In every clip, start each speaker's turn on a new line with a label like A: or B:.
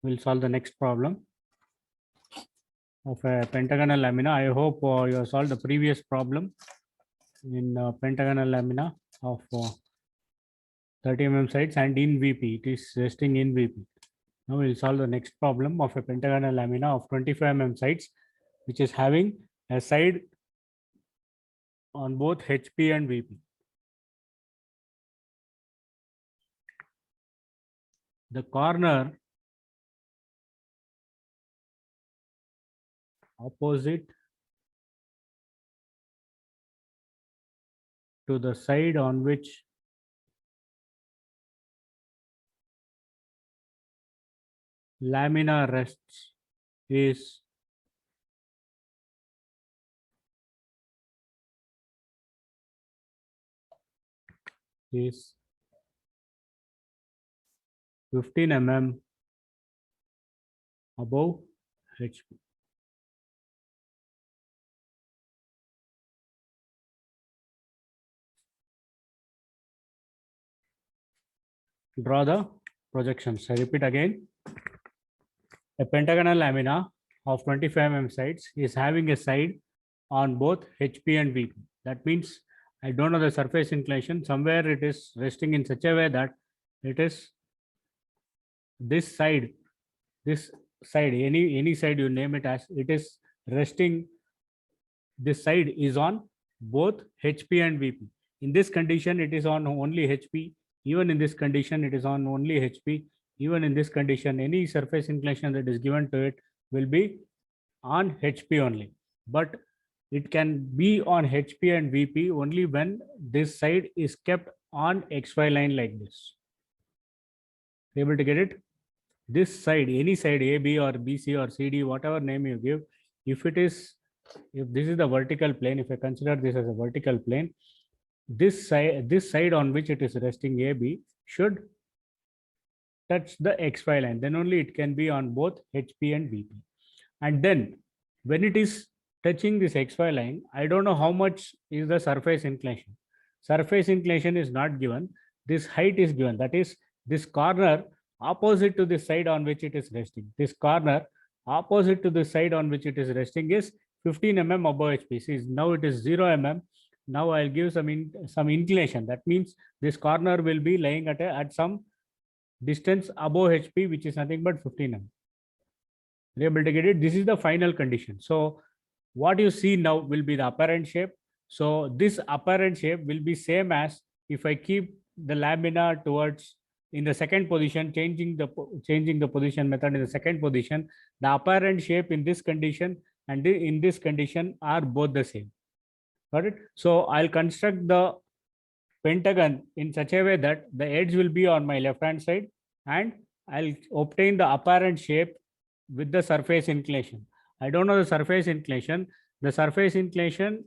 A: We'll solve the next problem of a pentagonal lamina. I hope you have solved the previous problem in pentagonal lamina of 30 mm sides and in VP. It is resting in VP. Now we'll solve the next problem of a pentagonal lamina of 25 mm sides, which is having a side on both HP and VP. The corner opposite to the side on which lamina rests is is 15 mm above HP. Draw the projections. I repeat again. A pentagonal lamina of 25 mm sides is having a side on both HP and VP. That means I don't know the surface inclination. Somewhere it is resting in such a way that it is this side, any side you name it as, it is resting. This side is on both HP and VP. In this condition, it is on only HP. Even in this condition, it is on only HP. Even in this condition, any surface inclination that is given to it will be on HP only. But it can be on HP and VP only when this side is kept on XY line like this. Able to get it? This side, any side, AB or BC or CD, whatever name you give, if this is the vertical plane, if I consider this as a vertical plane, this side on which it is resting, AB, should touch the XY line. Then only it can be on both HP and VP. And then when it is touching this XY line, I don't know how much is the surface inclination. Surface inclination is not given. This height is given. That is, this corner opposite to the side on which it is resting. This corner opposite to the side on which it is resting is 15 mm above HP. See, now it is 0 mm. Now I'll give some inclination. That means this corner will be lying at some distance above HP, which is nothing but 15 mm. Able to get it? This is the final condition. So what you see now will be the apparent shape. So this apparent shape will be same as if I keep the lamina towards in the second position, changing the position method in the second position, the apparent shape in this condition and in this condition are both the same. Got it? So I'll construct the pentagon in such a way that the edge will be on my left hand side and I'll obtain the apparent shape with the surface inclination. I don't know the surface inclination. The surface inclination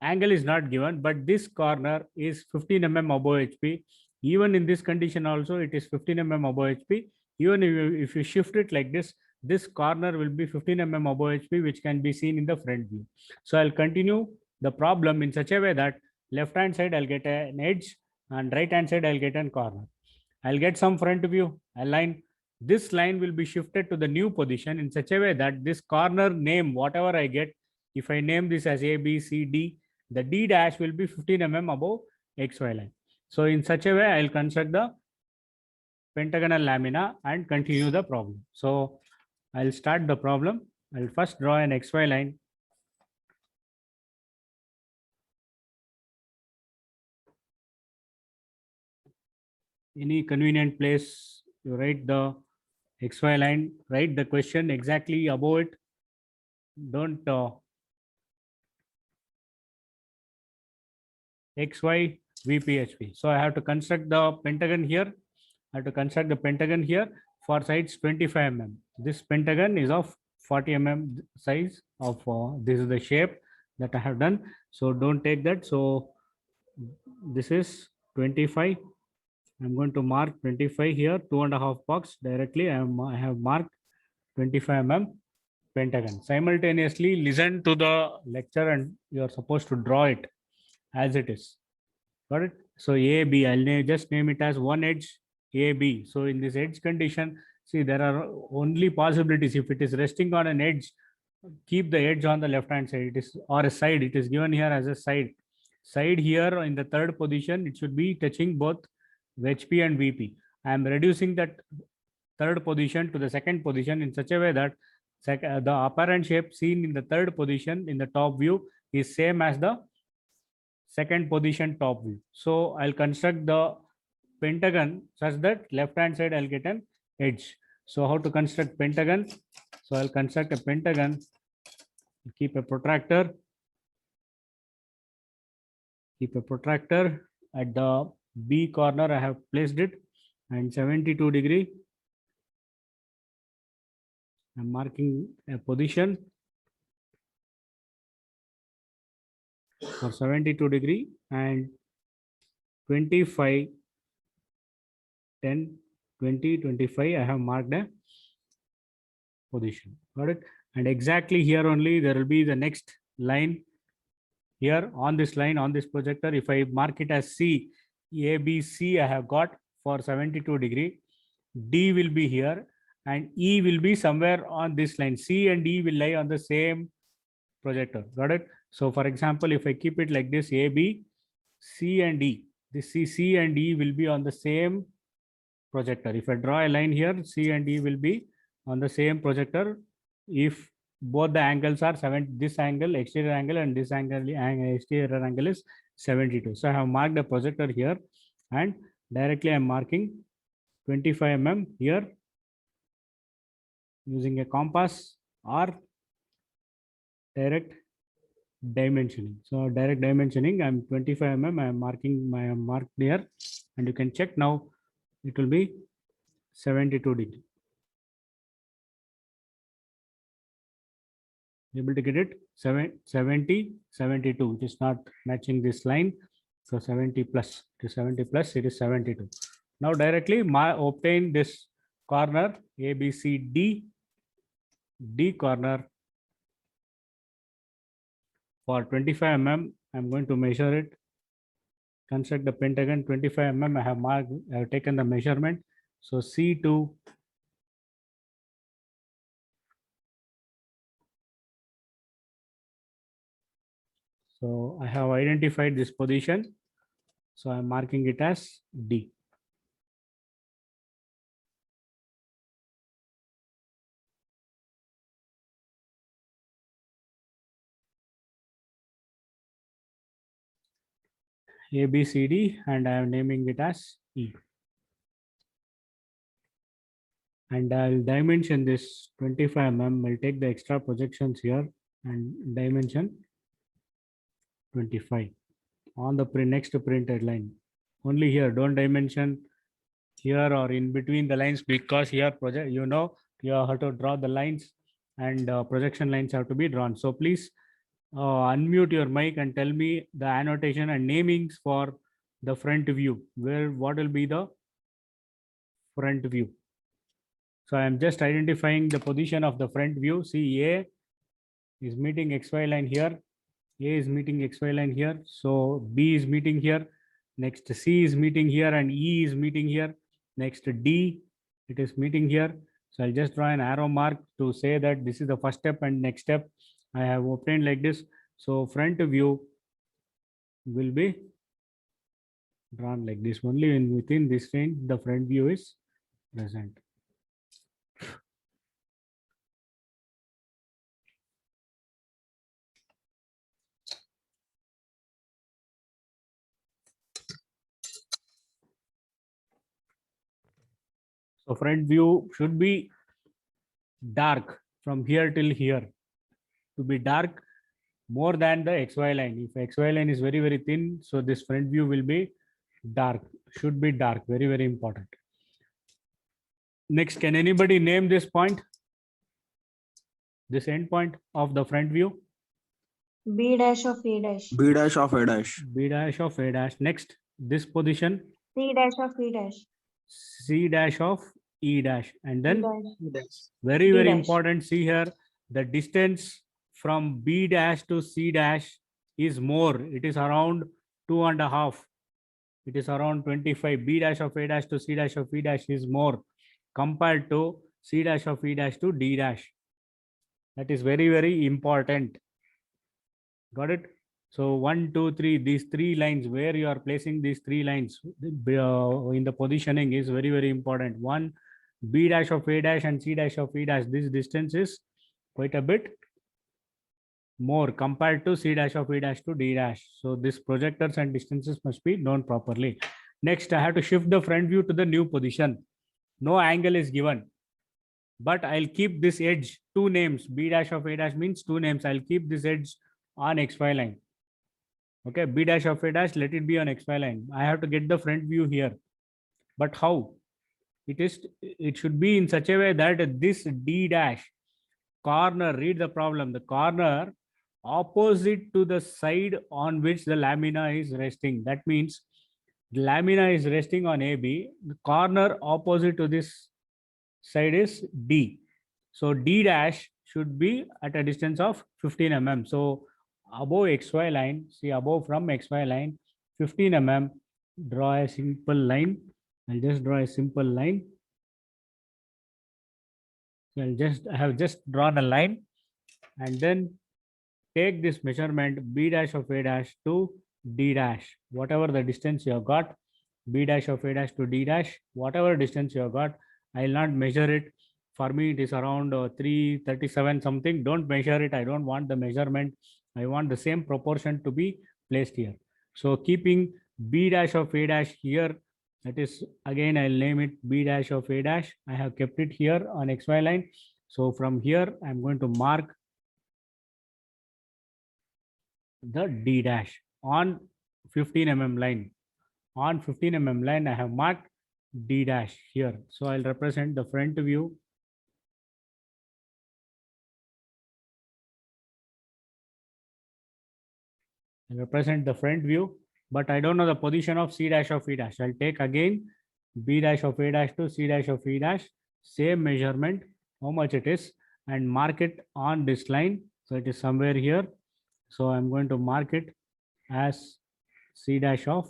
A: angle is not given, but this corner is 15 mm above HP. Even in this condition also, it is 15 mm above HP. Even if you shift it like this, this corner will be 15 mm above HP, which can be seen in the front view. So I'll continue the problem in such a way that left hand side I'll get an edge and right hand side I'll get a corner. I'll get some front view, a line. This line will be shifted to the new position in such a way that this corner name, whatever I get, if I name this as A, B, C, D, the D dash will be 15 mm above XY line. So in such a way, I'll construct the pentagonal lamina and continue the problem. So I'll start the problem. I'll first draw an XY line. Any convenient place, you write the XY line, write the question exactly above it. Don't XY VPHP. So I have to construct the pentagon here. I have to construct the pentagon here for sides 25 mm. This pentagon is of 40 mm size of this is the shape that I have done. So don't take that. So this is 25. I'm going to mark 25 here, 2.5 box directly. I have marked 25 mm pentagon. Simultaneously listen to the lecture and you are supposed to draw it as it is. Got it? So A, B, I'll just name it as one edge AB. So in this edge condition, see, there are only possibilities. If it is resting on an edge, keep the edge on the left hand side. It is, or a side. It is given here as a side. Side here in the third position, it should be touching both HP and VP. I am reducing that third position to the second position in such a way that the apparent shape seen in the third position in the top view is same as the second position top view. So I'll construct the pentagon such that left hand side I'll get an edge. So how to construct pentagon? So I'll construct a pentagon, keep a protractor at the B corner. I have placed it, and 72 degree. I'm marking a position for 72 degree and 25, 10, 20, 25. I have marked a position. Got it? And exactly here only there will be the next line. Here on this line, on this projector, if I mark it as C, A, B, C, I have got for 72 degree. D will be here and E will be somewhere on this line. C and E will lie on the same projector. Got it? So for example, if I keep it like this, A, B, C and E, this C and E will be on the same projector. If I draw a line here, C and E will be on the same projector if both the angles are 7, this angle exterior angle and this angle exterior angle is 72. So I have marked a projector here and directly I am marking 25 mm here using a compass or direct dimensioning. So direct dimensioning, I'm 25 mm, I am marking my mark there, and you can check now it will be 72 degree. Able to get it? 70, 72, which is not matching this line. So 70 plus, to 70 plus, it is 72. Now directly obtain this corner ABCD, D corner for 25 mm. I'm going to measure it. Construct the pentagon 25 mm. I have marked, I have taken the measurement. So C2 So I have identified this position. So I'm marking it as D. A, B, C, D, and I am naming it as E. And I'll dimension this 25 mm. I'll take the extra projections here and dimension 25 on the next printed line. Only here, don't dimension here or in between the lines, because here project, you have to draw the lines and projection lines have to be drawn. So please unmute your mic and tell me the annotation and namings for the front view. What will be the front view? So I am just identifying the position of the front view. See, A is meeting XY line here. A is meeting XY line here. So B is meeting here. Next C is meeting here and E is meeting here. Next D, it is meeting here. So I'll just draw an arrow mark to say that this is the first step and next step I have obtained like this. So front view will be drawn like this. Only within this range, the front view is present. So front view should be dark from here till here. To be dark more than the XY line. If XY line is very, very thin, so this front view will be dark, should be dark, very, very important. Next, can anybody name this point? This end point of the front view?
B: B dash of A dash.
C: B dash of A dash.
A: B dash of A dash. Next, this position?
B: C dash of E dash.
A: C dash of E dash. And then
B: E dash.
A: very,
B: D
A: very
B: dash.
A: important, see here, the distance from B dash to C dash is more. It is around 2.5. it is around 25. B dash of A dash to C dash of E dash is more compared to C dash of E dash to D dash. That is very, very important. Got it? So 1, 2, 3, these three lines, where you are placing these three lines in the positioning is very, very important. One, B dash of A dash and C dash of E dash, this distance is quite a bit more compared to C dash of E dash to D dash. So this projectors and distances must be known properly. Next, I have to shift the front view to the new position. No angle is given, but I'll keep this edge, two names. B dash of A dash means two names. I'll keep this edge on XY line. Okay, B dash of A dash, let it be on XY line. I have to get the front view here. But how? It should be in such a way that this D dash corner, read the problem, the corner opposite to the side on which the lamina is resting. That means the lamina is resting on AB. The corner opposite to this side is D. So D dash should be at a distance of 15 mm. So above XY line, see above from XY line, 15 mm, draw a simple line. I'll just draw a simple line. So I have just drawn a line, and then take this measurement B dash of A dash to D dash, whatever the distance you have got, B dash of A dash to D dash, whatever distance you have got. I will not measure it. For me, it is around 337 something. Don't measure it. I don't want the measurement. I want the same proportion to be placed here. So keeping B dash of A dash here, that is, again, I'll name it B dash of A dash. I have kept it here on XY line. So from here, I'm going to mark the D dash on 15 mm line. On 15 mm line, I have marked D dash here. So I'll represent the front view. I'll represent the front view, but I don't know the position of C dash of E dash. I'll take again B dash of A dash to C dash of E dash, same measurement, how much it is, and mark it on this line. So it is somewhere here. So I'm going to mark it as C dash of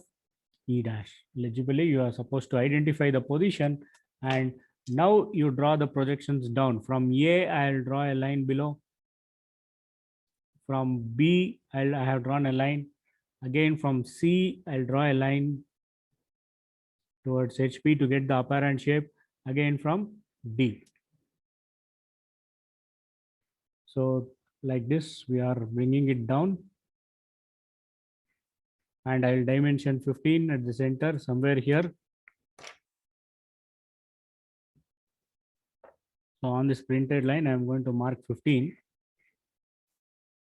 A: E dash. Legibly, you are supposed to identify the position, and now you draw the projections down. From A, I'll draw a line below. From B, I have drawn a line. Again, from C, I'll draw a line towards HP to get the apparent shape. Again, from D. So like this, we are bringing it down. And I'll dimension 15 at the center, somewhere here. So on this printed line, I'm going to mark 15.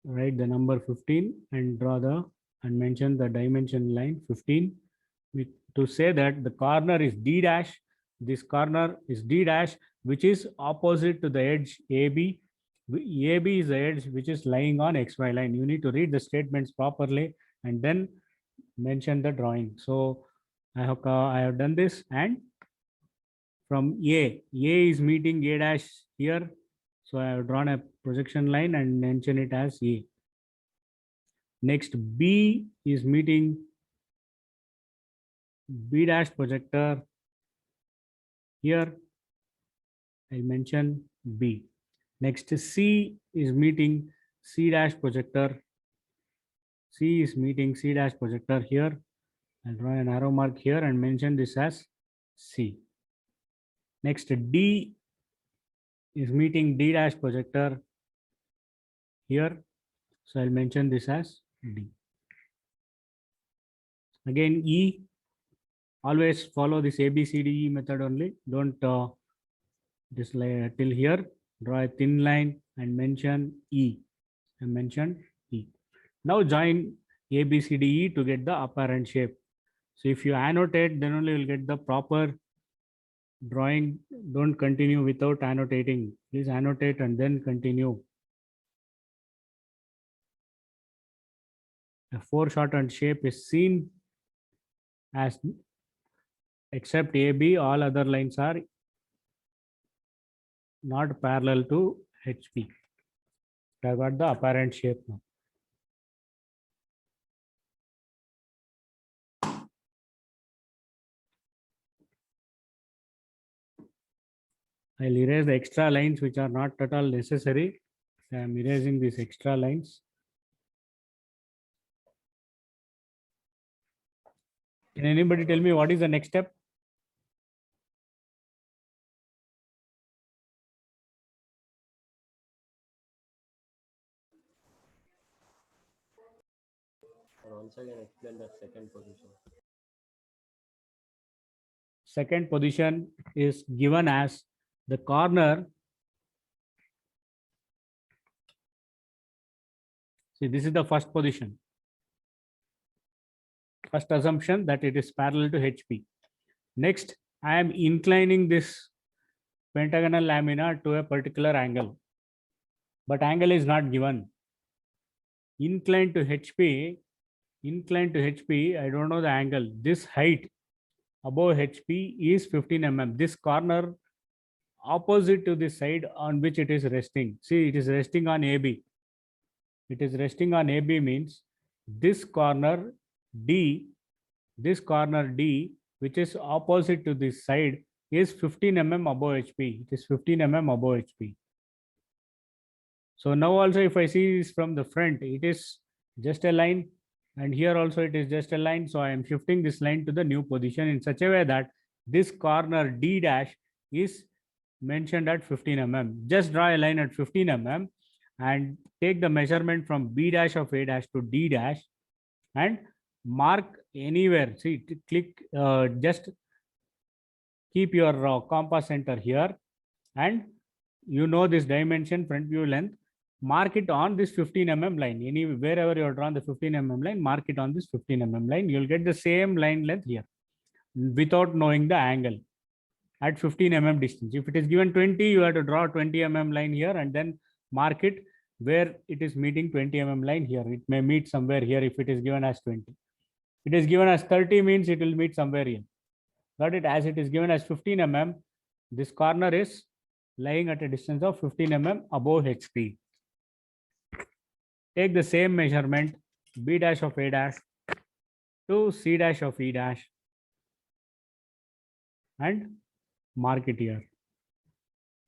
A: Write the number 15 and draw and mention the dimension line 15 to say that the corner is D dash. This corner is D dash, which is opposite to the edge AB. AB is the edge which is lying on XY line. You need to read the statements properly and then mention the drawing. So I have done this, and from A is meeting A dash here. So I have drawn a projection line and mention it as A. Next, B is meeting B dash projector here. I mention B. Next, C is meeting C dash projector. C is meeting C dash projector here. I'll draw an arrow mark here and mention this as C. Next, D is meeting D dash projector here. So I'll mention this as D. Again, E, always follow this ABCDE method only. Don't just like till here, draw a thin line and mention E. And mention E. Now join ABCDE to get the apparent shape. So if you annotate, then only you'll get the proper drawing. Don't continue without annotating. Please annotate and then continue. A foreshortened shape is seen as, except AB, all other lines are not parallel to HP. I got the apparent shape now. I'll erase the extra lines which are not at all necessary. I am erasing these extra lines. Can anybody tell me what is the next step?
C: Once again, explain the second position.
A: Second position is given as the corner. See, this is the first position. First assumption that it is parallel to HP. Next, I am inclining this pentagonal lamina to a particular angle, but angle is not given. Inclined to HP, I don't know the angle. This height above HP is 15 mm. This corner opposite to the side on which it is resting. See, it is resting on AB. It is resting on AB means this corner D, which is opposite to this side, is 15 mm above HP. It is 15 mm above HP. So now also if I see this from the front, it is just a line, and here also it is just a line. So I am shifting this line to the new position in such a way that this corner D dash is mentioned at 15 mm. Just draw a line at 15 mm and take the measurement from B dash of A dash to D dash and mark anywhere. See, click, just keep your compass center here, and you know this dimension, front view length. Mark it on this 15 mm line. Wherever you have drawn the 15 mm line, mark it on this 15 mm line. You'll get the same line length here without knowing the angle at 15 mm distance. If it is given 20, you have to draw 20 mm line here and then mark it where it is meeting 20 mm line here. It may meet somewhere here if it is given as 20. It is given as 30 means it will meet somewhere here. Got it? As it is given as 15 mm, this corner is lying at a distance of 15 mm above HP. Take the same measurement, B dash of A dash to C dash of E dash, and mark it here.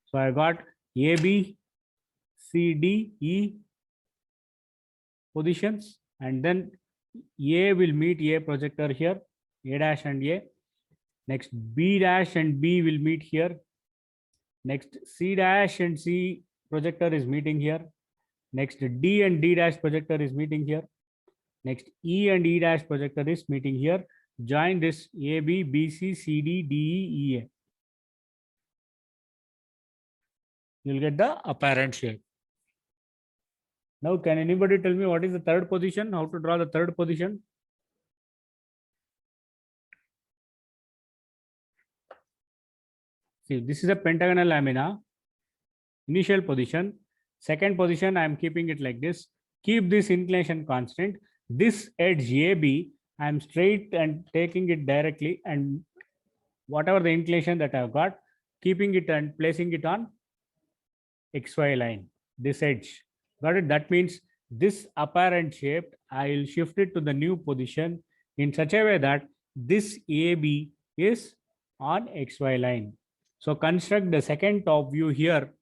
A: So I got AB, CD, E positions, and then A will meet A projector here, A dash and A. Next, B dash and B will meet here. Next, C dash and C projector is meeting here. Next, D and D dash projector is meeting here. Next, E and E dash projector is meeting here. Join this AB, BC, CD, DE, EA. You'll get the apparent shape. Now, can anybody tell me what is the third position? How to draw the third position? See, this is a pentagonal lamina. Initial position. Second position, I am keeping it like this. Keep this inclination constant. This edge AB, I am straight and taking it directly, and whatever the inclination that I have got, keeping it and placing it on XY line, this edge. Got it? That means this apparent shape, I will shift it to the new position in such a way that this AB is on XY line. So construct the second top view here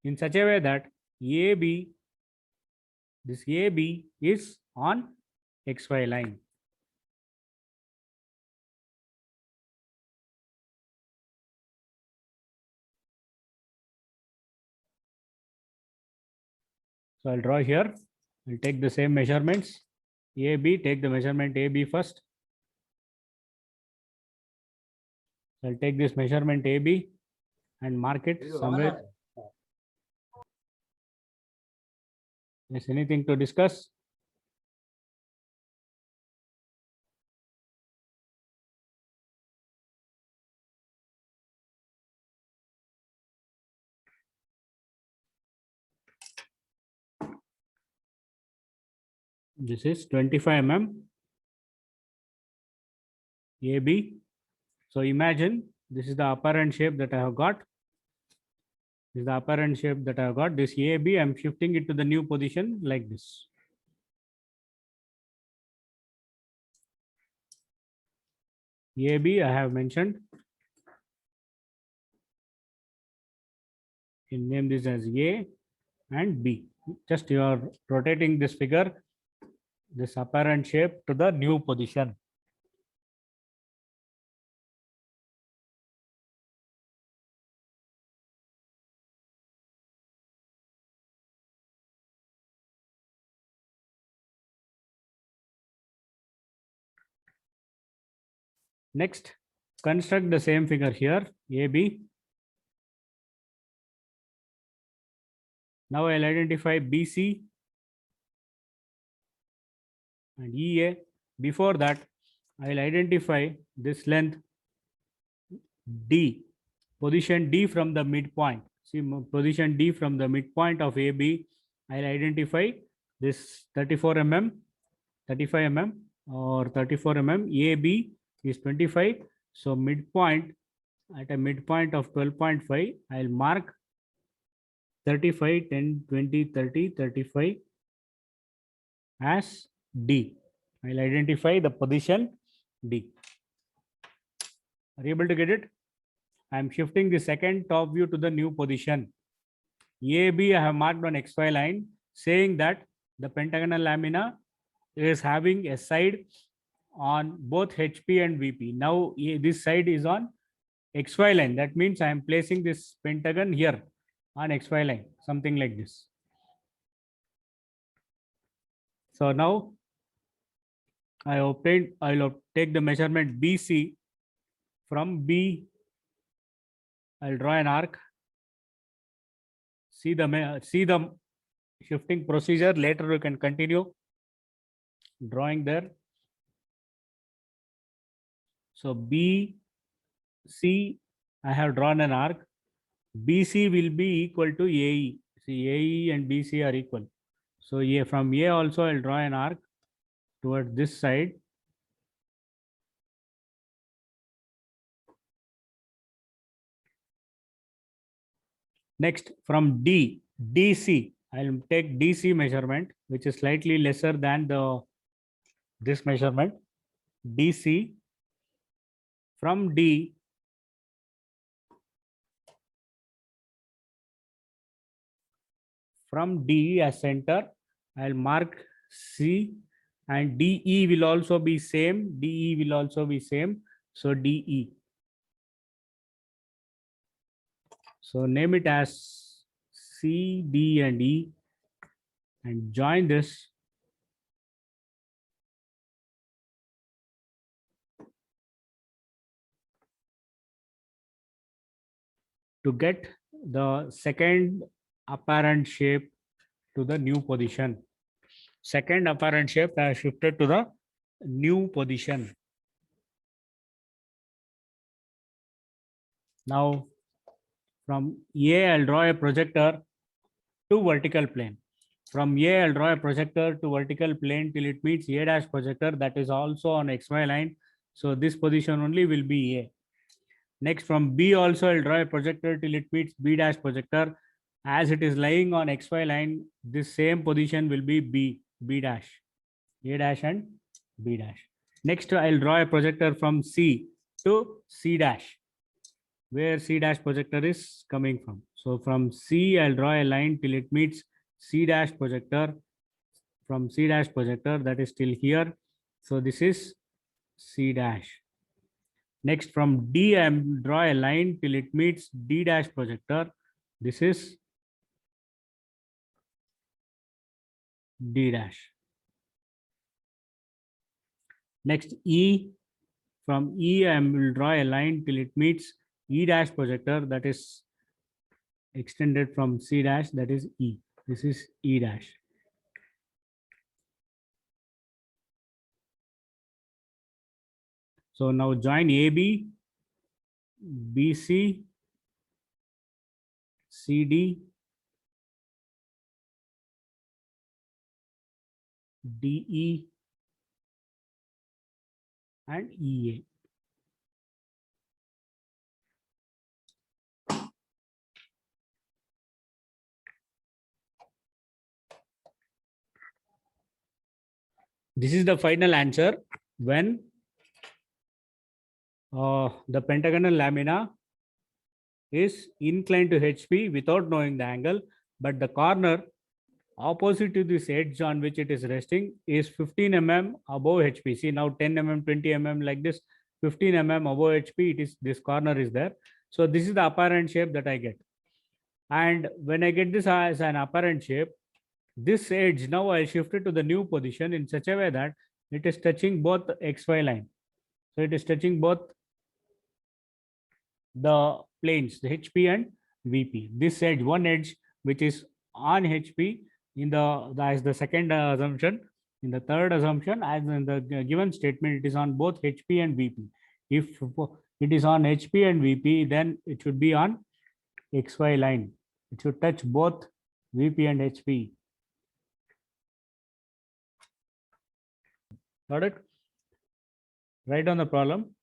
A: in such a way that AB, this AB is on XY line. So I'll draw here. I'll take the same measurements. AB, take the measurement AB first. I'll take this measurement AB and mark it somewhere. Is anything to discuss? This is 25 mm AB. So imagine this is the apparent shape that I have got. This is the apparent shape that I have got. This AB, I'm shifting it to the new position like this. AB, I have mentioned. You name this as A and B. Just you are rotating this figure, this apparent shape to the new position. Next, construct the same figure here, AB. Now I'll identify BC and EA. Before that, I'll identify this length D, position D from the midpoint. See, position D from the midpoint of AB. I'll identify this 34 mm, 35 mm or 34 mm. AB is 25. So midpoint, at a midpoint of 12.5, I'll mark 35, 10, 20, 30, 35 as D. I'll identify the position D. Are you able to get it? I'm shifting the second top view to the new position. AB I have marked on XY line, saying that the pentagonal lamina is having a side on both HP and VP. Now this side is on XY line. That means I am placing this pentagon here on XY line, something like this. So now I'll take the measurement BC. From B, I'll draw an arc. See the shifting procedure. Later we can continue drawing there. So BC, I have drawn an arc. BC will be equal to AE. See, AE and BC are equal. So from A also I'll draw an arc towards this side. Next, from DC, I'll take DC measurement, which is slightly lesser than this measurement. DC. From D, as center, I'll mark C, and DE will also be same. DE will also be same. So DE. So name it as C, D, and E, and join this. To get the second apparent shape to the new position. Second apparent shape has shifted to the new position. Now, from A, I'll draw a projector to vertical plane. From A, I'll draw a projector to vertical plane till it meets A dash projector, that is also on XY line. So this position only will be A. Next, from B also I'll draw a projector till it meets B dash projector. As it is lying on XY line, this same position will be B dash, A dash and B dash. Next, I'll draw a projector from C to C dash, where C dash projector is coming from. So from C, I'll draw a line till it meets C dash projector. From C dash projector, that is still here. So this is C dash. Next, from D, I draw a line till it meets D dash projector. This is D dash. Next, E. From E, I will draw a line till it meets E dash projector, that is extended from C dash, that is E. This is E dash. So now join AB, BC, CD, DE, and EA. This is the final answer when the pentagonal lamina is inclined to HP without knowing the angle, but the corner opposite to this edge on which it is resting is 15 mm above HP. See now 10 mm, 20 mm like this, 15 mm above HP, it is, this corner is there. So this is the apparent shape that I get. And when I get this as an apparent shape, this edge, now I shift it to the new position in such a way that it is touching both XY line. So it is touching both the planes, the HP and VP. This edge, one edge which is on HP in the as the second assumption. In the third assumption, as in the given statement, it is on both HP and VP. If it is on HP and VP, then it should be on XY line. It should touch both VP and HP. Got it? Write down the problem.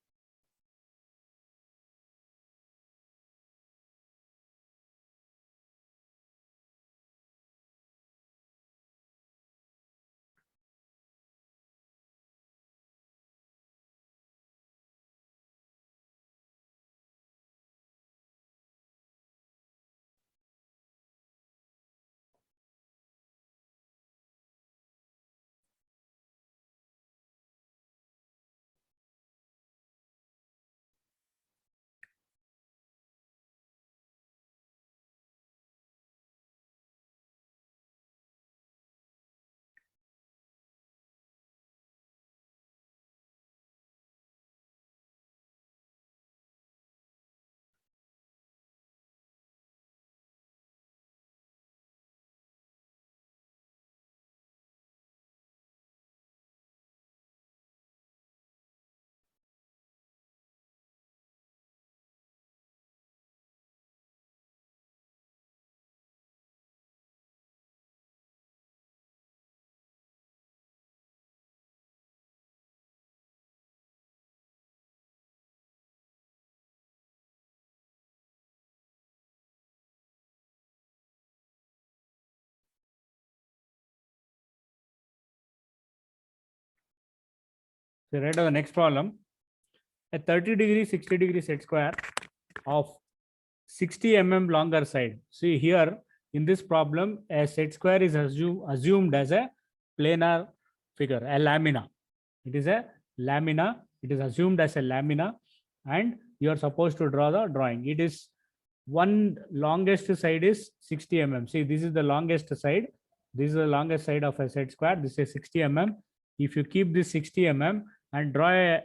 A: So write down the next problem. A 30-degree, 60-degree set square of 60 mm longer side. See here in this problem, a set square is assumed as a planar figure, a lamina. It is a lamina. It is assumed as a lamina, and you are supposed to draw the drawing. It is one longest side is 60 mm. See, this is the longest side. This is the longest side of a set square. This is 60 mm. If you keep this 60 mm and draw a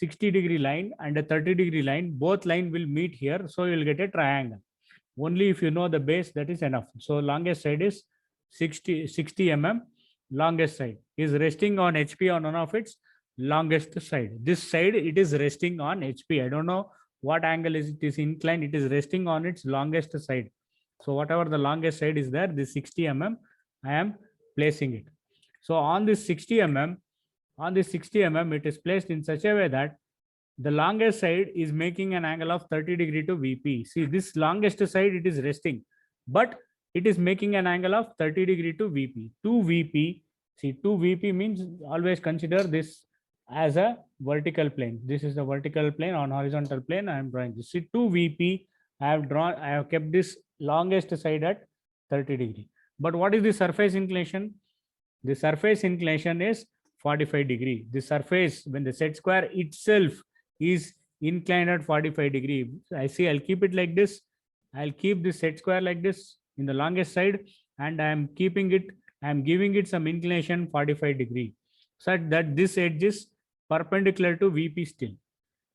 A: 60-degree line and a 30-degree line, both line will meet here. So you will get a triangle. Only if you know the base, that is enough. So longest side is 60 mm. Longest side is resting on HP on one of its longest side. This side, it is resting on HP. I don't know what angle is it is inclined. It is resting on its longest side. So whatever the longest side is there, this 60 mm, I am placing it. So on this 60 mm, it is placed in such a way that the longest side is making an angle of 30 degree to VP. See, this longest side, it is resting, but it is making an angle of 30 degree to VP. To VP, see, to VP means always consider this as a vertical plane. This is the vertical plane. On horizontal plane, I am drawing this. See, to VP, I have kept this longest side at 30 degree. But what is the surface inclination? The surface inclination is 45 degree. The surface, when the set square itself is inclined at 45 degree. So I see, I'll keep it like this. I'll keep this set square like this in the longest side, and I'm keeping it, I'm giving it some inclination 45 degree, such that this edge is perpendicular to VP still.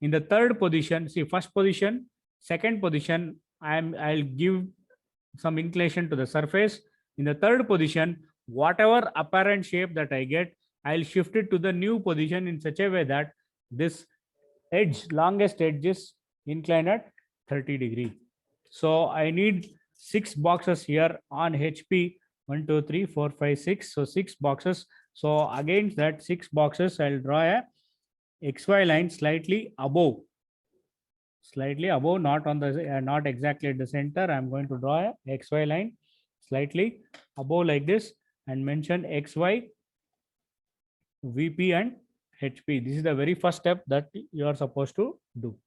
A: In the third position, see, first position, second position, I'll give some inclination to the surface. In the third position, whatever apparent shape that I get, I'll shift it to the new position in such a way that this edge, longest edge, is inclined at 30 degree. So I need 6 boxes here on HP. 1, 2, 3, 4, 5, 6. So 6 boxes. So against that 6 boxes, I'll draw a XY line slightly above, not on the not exactly at the center. I'm going to draw a XY line slightly above like this and mention XY, VP and HP. This is the very first step that you are supposed to do.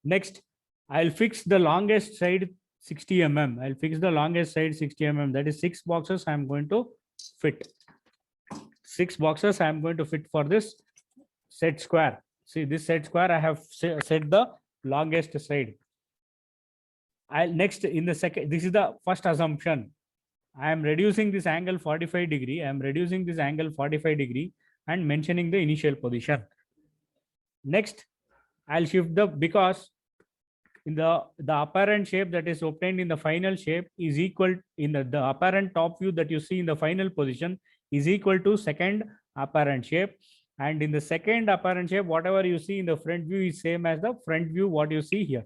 A: Next, I'll fix the longest side 60 mm. I'll fix the longest side 60 mm. That is 6 boxes I'm going to fit. 6 boxes I'm going to fit for this set square. See this set square, I have set the longest side. I'll next in the second, this is the first assumption. I am reducing this angle 45 degree. I am reducing this angle 45 degree and mentioning the initial position. Next, I'll shift the, because in the apparent shape that is obtained in the final shape is equal in the apparent top view that you see in the final position is equal to second apparent shape, and in the second apparent shape whatever you see in the front view is same as the front view what you see here.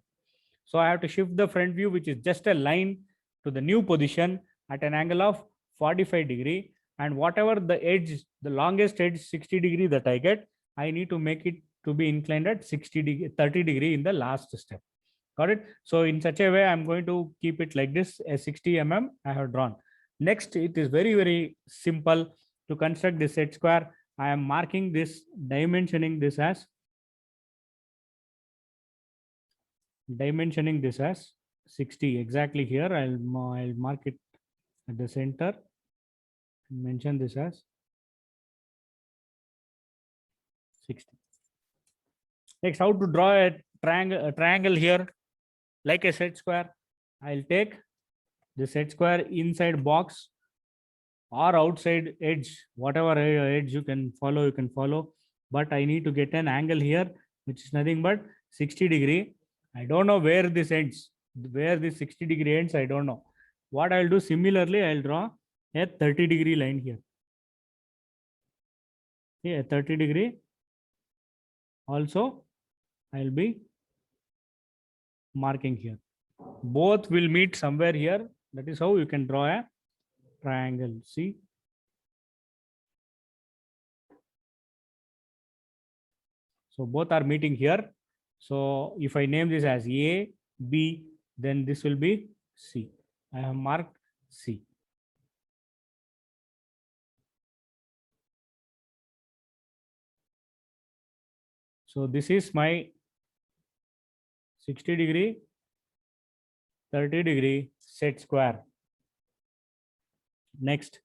A: So I have to shift the front view, which is just a line, to the new position at an angle of 45 degree, and whatever the edge, the longest edge 60 degree that I get, I need to make it to be inclined at 60 degree 30 degree in the last step. Got it? So in such a way, I'm going to keep it like this, a 60 mm I have drawn. Next, it is very, very simple to construct this set square. I am marking this, dimensioning this as 60 exactly here. I'll mark it at the center and mention this as 60. Next, how to draw a triangle here like a set square. I'll take the set square inside box or outside edge, whatever edge you can follow, but I need to get an angle here which is nothing but 60 degree. I don't know where this ends, where this 60 degree ends, I don't know. What I'll do, similarly I'll draw a 30 degree line here. See, a 30 degree also I'll be marking here. Both will meet somewhere here. That is how you can draw a triangle. See, so both are meeting here. So if I name this as A, B, then this will be C. I have marked C. So this is my 60 degree, 30 degree set square. Next,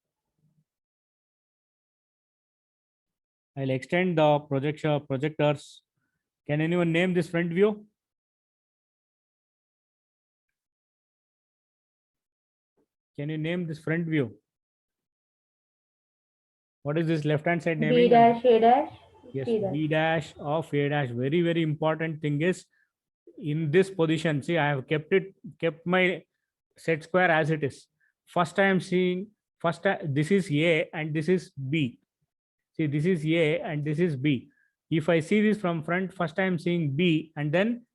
A: I'll extend the projectors. Can anyone name this front view? Can you name this front view? What is this left hand side naming?
D: B dash, A dash.
A: Yes,
D: C dash.
A: B dash of A dash. Very, very important thing is in this position. See, I have kept my set square as it is. First I am seeing, this is A and this is B. See, this is A and this is B. If I see this from front, first I am seeing B and then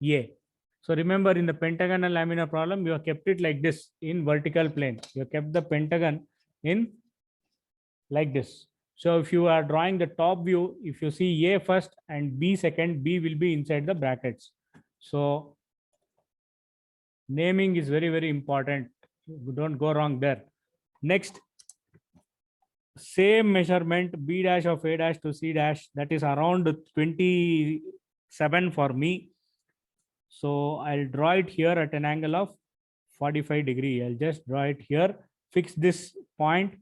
A: A. So remember, in the pentagonal laminar problem, you have kept it like this in vertical plane. You have kept the pentagon in like this. So if you are drawing the top view, if you see A first and B second, B will be inside the brackets. So naming is very, very important. Don't go wrong there. Next, same measurement, B dash of A dash to C dash, that is around 27 for me. So I'll draw it here at an angle of 45 degree. I'll just draw it here, fix this point,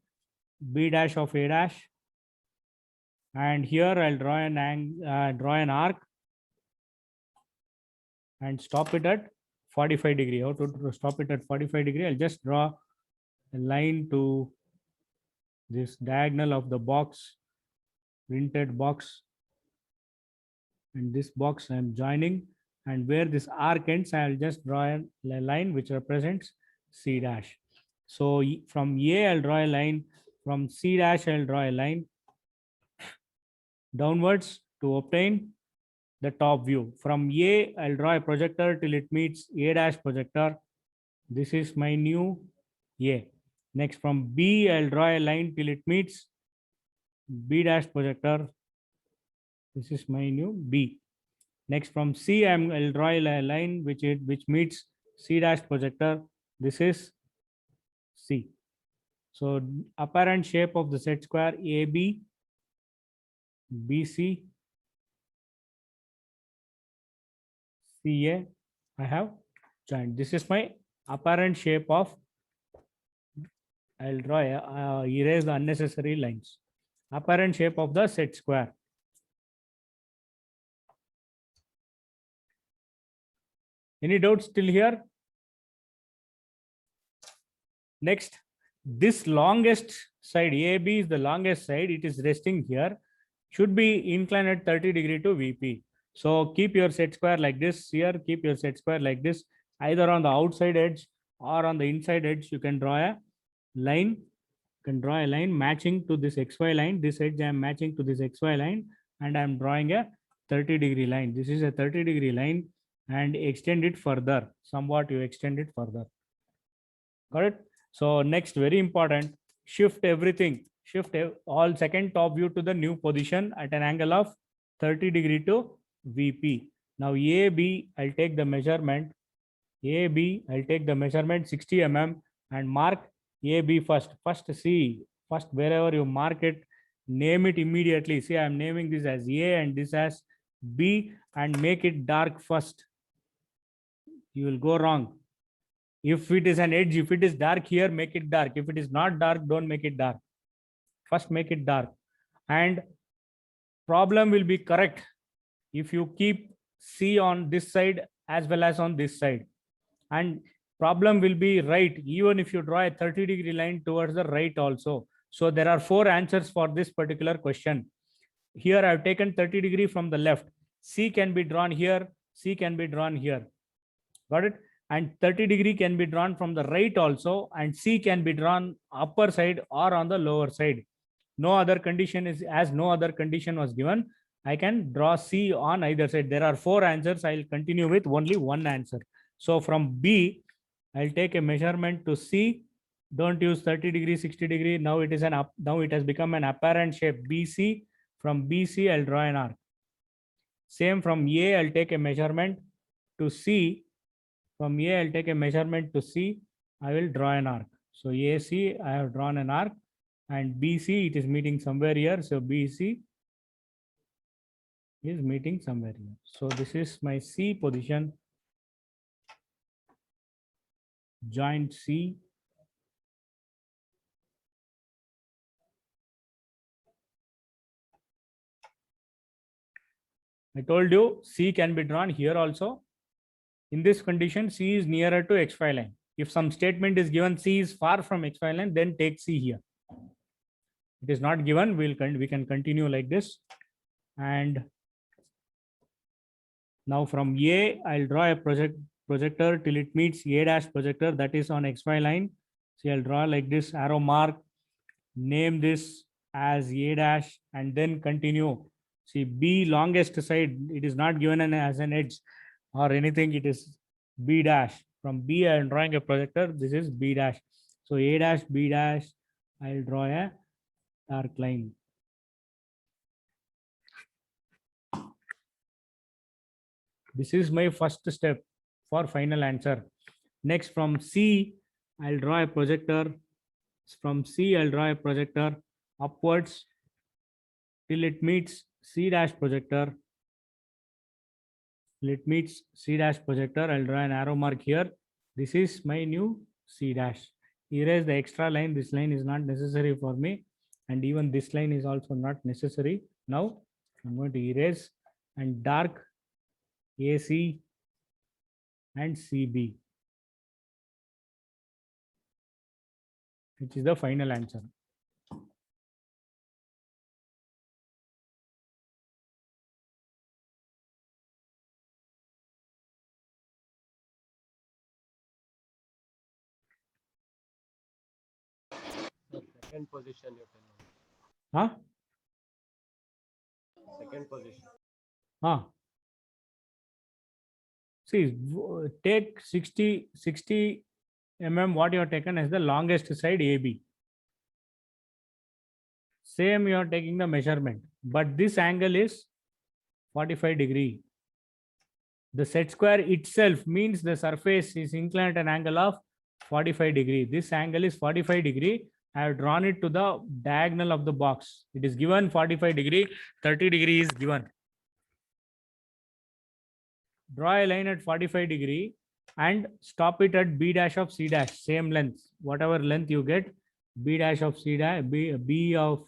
A: B dash of A dash. And here I'll draw an arc and stop it at 45 degree. How to stop it at 45 degree? I'll just draw a line to this diagonal of the box, printed box, and this box I'm joining, and where this arc ends, I'll just draw a line which represents C dash. So from A, I'll draw a line, from C dash, I'll draw a line downwards to obtain the top view. From A, I'll draw a projector till it meets A dash projector. This is my new A. Next, from B, I'll draw a line till it meets B dash projector. This is my new B. Next, from C, I'll draw a line which meets C dash projector. This is C. So apparent shape of the set square AB, BC, CA, I have joined. This is my apparent shape of, I'll draw, erase the unnecessary lines. Apparent shape of the set square. Any doubts still here? Next, this longest side, AB is the longest side. It is resting here. Should be inclined at 30 degree to VP. So keep your set square like this here. Keep your set square like this. Either on the outside edge or on the inside edge, you can draw a line. You can draw a line matching to this XY line. This edge I am matching to this XY line, and I am drawing a 30 degree line. This is a 30 degree line, and extend it further. Somewhat you extend it further. Got it? So next, very important, shift everything. Shift all second top view to the new position at an angle of 30 degree to VP. Now AB, I'll take the measurement. AB, I'll take the measurement 60 mm and mark AB first. First see, first wherever you mark it, name it immediately. See, I'm naming this as A and this as B, and make it dark first. You will go wrong. If it is an edge, if it is dark here, make it dark. If it is not dark, don't make it dark. First make it dark. And problem will be correct if you keep C on this side as well as on this side. And problem will be right even if you draw a 30 degree line towards the right also. So there are 4 answers for this particular question. Here I have taken 30 degree from the left. C can be drawn here. C can be drawn here. Got it? And 30 degree can be drawn from the right also, and C can be drawn upper side or on the lower side. No other condition is, as no other condition was given, I can draw C on either side. There are 4 answers. I'll continue with only one answer. So from B, I'll take a measurement to C. Don't use 30 degree, 60 degree. Now it is now it has become an apparent shape BC. From BC, I'll draw an arc. Same from A, I'll take a measurement to C. From A, I'll take a measurement to C. I will draw an arc. So AC, I have drawn an arc, and BC, it is meeting somewhere here. So BC is meeting somewhere here. So this is my C position. Joint C. I told you C can be drawn here also. In this condition, C is nearer to XY line. If some statement is given, C is far from XY line, then take C here. It is not given, we can continue like this. And now from A, I'll draw a projector till it meets A dash projector, that is on XY line. See, I'll draw like this arrow mark, name this as A dash, and then continue. See, B longest side, it is not given as an edge or anything, it is B dash. From B, I am drawing a projector. This is B dash. So A dash, B dash, I'll draw a dark line. This is my first step for final answer. Next, from C, I'll draw a projector. From C, I'll draw a projector upwards till it meets C dash projector. It meets C dash projector. I'll draw an arrow mark here. This is my new C dash. Erase the extra line. This line is not necessary for me. And even this line is also not necessary. Now I'm going to erase and dark AC and CB, which is the final answer.
C: Second position you can.
A: Huh?
C: Second position.
A: Huh? See, take 60 mm what you have taken as the longest side AB. Same you are taking the measurement, but this angle is 45 degree. The set square itself means the surface is inclined at an angle of 45 degree. This angle is 45 degree. I have drawn it to the diagonal of the box. It is given 45 degree, 30 degree is given. draw a line at 45 degree and stop it at B dash of C dash, same length, whatever length you get, B dash of C dash, B of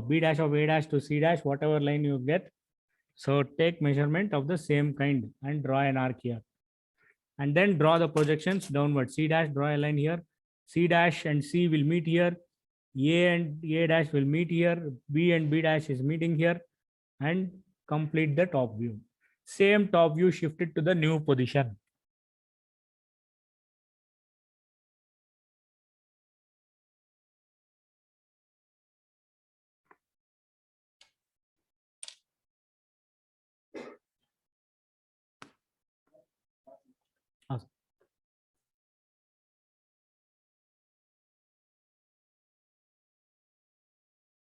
A: B dash of A dash to C dash, whatever line you get. So take measurement of the same kind and draw an arc here. And then draw the projections downward. C dash, draw a line here. C dash and C will meet here. A and A dash will meet here. B and B dash is meeting here. And complete the top view. Same top view shifted to the new position.